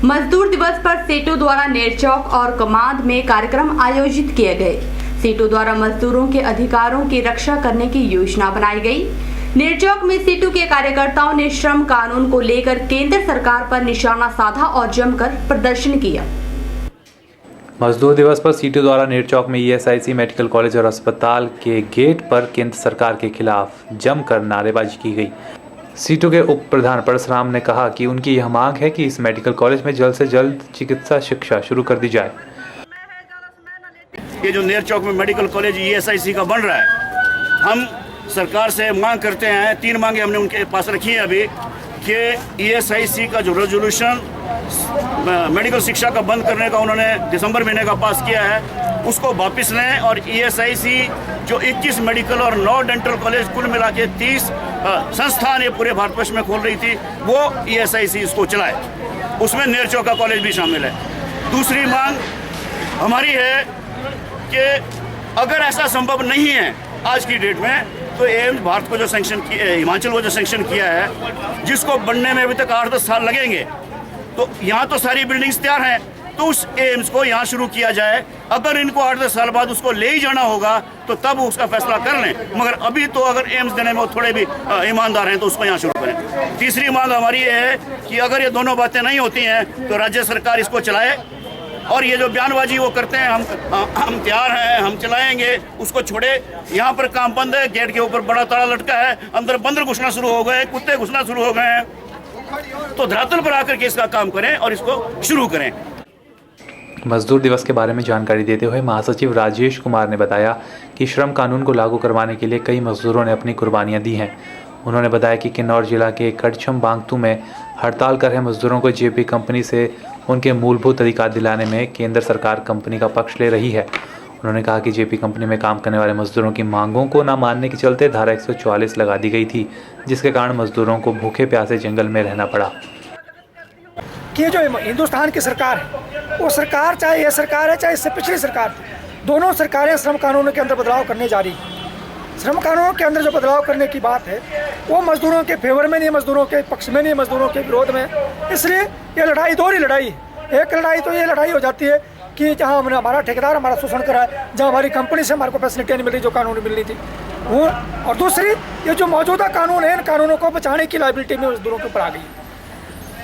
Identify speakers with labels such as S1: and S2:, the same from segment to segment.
S1: मजदूर दिवस पर सेटू द्वारा नेरचौक और कमांद में कार्यक्रम आयोजित किए गए। सेटू द्वारा मजदूरों के अधिकारों की रक्षा करने की योजना बनाई गई। नेरचौक में सेटू के कार्यकर्ताओं ने श्रम कानून को लेकर केंद्र सरकार पर निशाना साधा और जमकर प्रदर्शन किया।
S2: मजदूर दिवस पर सीटू द्वारा नेरचौक में ईएसआईसी मेडिकल कॉलेज और अस्पताल के गेट पर केंद्र सरकार के खिलाफ जमकर नारेबाजी की गई। सीटू के उप प्रधान परशुराम ने कहा कि उनकी यह मांग है कि इस मेडिकल कॉलेज में जल्द से जल्द चिकित्सा शिक्षा शुरू कर दी जाए।
S3: ये जो नेरचौक में मेडिकल कॉलेज ईएसआईसी का बन रहा है, हम सरकार से मांग करते हैं, 3 मांगे हमने उनके पास रखी है अभी, कि ईएसआईसी का जो रेजोल्यूशन मेडिकल शिक्षा का बंद करने का उन्होंने दिसंबर महीने का पास किया है, उसको वापस लें और ईएसआईसी जो 21 मेडिकल और 9 डेंटल कॉलेज कुल मिला के 30 संस्थान ये पूरे भारतवर्ष में खोल रही थी, वो ईएसआईसी इसको चलाए। उसमें नेरचौक का कॉलेज भी शामिल है। दूसरी मांग हमारी है कि अगर ऐसा संभव नहीं है आज की डेट में, तो एम्स भारत को जो सैंक्शन किया, हिमाचल को जो सैंक्शन किया है, जिसको बनने में अभी तक 8-10 साल लगेंगे, तो यहाँ तो सारी बिल्डिंग्स तैयार हैं, तो उस एम्स को यहाँ शुरू किया जाए। अगर इनको 8-10 साल बाद उसको ले ही जाना होगा तो तब उसका फैसला कर लें, मगर अभी तो अगर एम्स देने में वो थोड़े भी ईमानदार हैं तो उसको यहाँ शुरू करें। तीसरी मांग हमारी ये है कि अगर ये दोनों बातें नहीं होती हैं तो राज्य सरकार इसको चलाए, और ये जो बयानबाजी वो करते हैं हम तैयार हैं, हम चलाएंगे, उसको छोड़े। यहाँ पर काम बंद है, गेट के ऊपर बड़ा ताला लटका है, अंदर बंदर घुसना शुरू हो गए, कुत्ते घुसना शुरू हो गए हैं, तो धरातल पर आकर के इसका काम करें और इसको शुरू करें।
S2: मजदूर दिवस के बारे में जानकारी देते हुए महासचिव राजेश कुमार ने बताया कि श्रम कानून को लागू करवाने के लिए कई मजदूरों ने अपनी कुर्बानियां दी हैं। उन्होंने बताया कि किन्नौर जिला के कड़छम बांगतू में हड़ताल कर रहे मजदूरों को जेपी कंपनी से उनके मूलभूत अधिकार दिलाने में केंद्र सरकार कंपनी का पक्ष ले रही है। उन्होंने कहा कि जेपी कंपनी में काम करने वाले मजदूरों की मांगों को न मानने के चलते धारा 144 लगा दी गई थी, जिसके कारण मजदूरों को भूखे प्यासे जंगल में रहना पड़ा।
S4: कि जो हिंदुस्तान की सरकार है, वो सरकार चाहे ये सरकार है चाहे इससे पिछली सरकार थी, दोनों सरकारें श्रम कानूनों के अंदर बदलाव करने जा रही हैं। श्रम कानूनों के अंदर जो बदलाव करने की बात है वो मजदूरों के फेवर में नहीं, मजदूरों के पक्ष में नहीं, मजदूरों के विरोध में। इसलिए ये लड़ाई दोहरी लड़ाई है। एक लड़ाई तो ये लड़ाई हो जाती है कि जहाँ हमने हमारा ठेकेदार हमारा शोषण करा है, जहाँ हमारी कंपनी से हमारे को फैसिलिटी नहीं मिल रही जो कानून मिलनी थी वो, और दूसरी ये जो मौजूदा कानून है, इन कानूनों को बचाने की लायबिलिटी में मजदूरों के ऊपर आ गई है।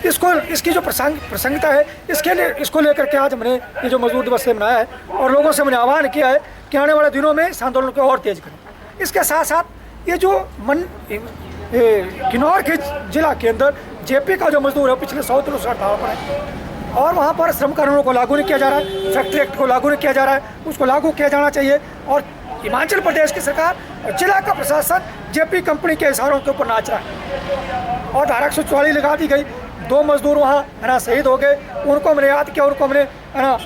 S4: इसकी जो प्रसंगिता है, इसके लिए इसको लेकर के आज हमने ये जो मजदूर दिवस से मनाया है और लोगों से मैंने आह्वान किया है कि आने वाले दिनों में इस आंदोलन को और तेज करें। इसके साथ साथ ये जो किन्नौर के जिला के अंदर जेपी का जो मजदूर है पिछले 100 दिनों से हड़ताल पर है और वहाँ पर श्रम कानूनों को लागू नहीं किया जा रहा है, फैक्ट्री एक्ट को लागू नहीं किया जा रहा है, उसको लागू किया जाना चाहिए। और हिमाचल प्रदेश की सरकार और जिला का प्रशासन जेपी कंपनी के इशारों के ऊपर नाच रहा है और धारा 144 लगा दी गई। 2 मजदूर वहाँ है ना शहीद हो गए, उनको हमने याद किया, उनको हमने है ना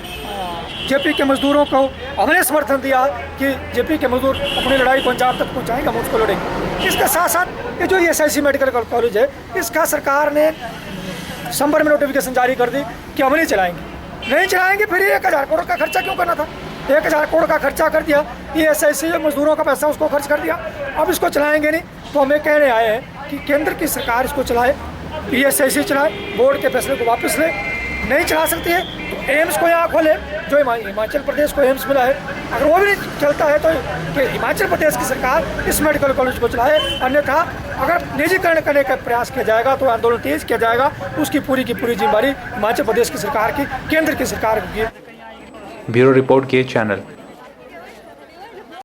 S4: जेपी के मजदूरों को हमने समर्थन दिया कि जेपी के मजदूर अपनी लड़ाई को अंजाम तक पहुँचाएंगे, हम उसको लड़ेंगे। इसके साथ साथ ये जो ईएसआईसी मेडिकल कॉलेज है, इसका सरकार ने दिसंबर में नोटिफिकेशन जारी कर दी कि हम नहीं चलाएंगे। फिर 1000 करोड़ का खर्चा क्यों करना था? 1000 करोड़ का खर्चा कर दिया, ईएसआईसी मजदूरों का पैसा उसको खर्च कर दिया, अब इसको चलाएंगे नहीं। तो हमें कहने आए हैं कि केंद्र की सरकार इसको चलाए, ईएसआईसी चलाए, बोर्ड के फैसले को वापस ले। नहीं चला सकती है तो एम्स को यहाँ खोले, जो हिमाचल प्रदेश को एम्स मिला है। अगर वो भी नहीं चलता है तो कि हिमाचल प्रदेश की सरकार इस मेडिकल कॉलेज को चलाए, अन्यथा अगर निजीकरण करने का प्रयास किया जाएगा तो आंदोलन तेज किया जाएगा। उसकी पूरी की पूरी जिम्मेदारी हिमाचल प्रदेश की सरकार की, केंद्र की सरकार की।
S2: ब्यूरो रिपोर्ट के चैनल।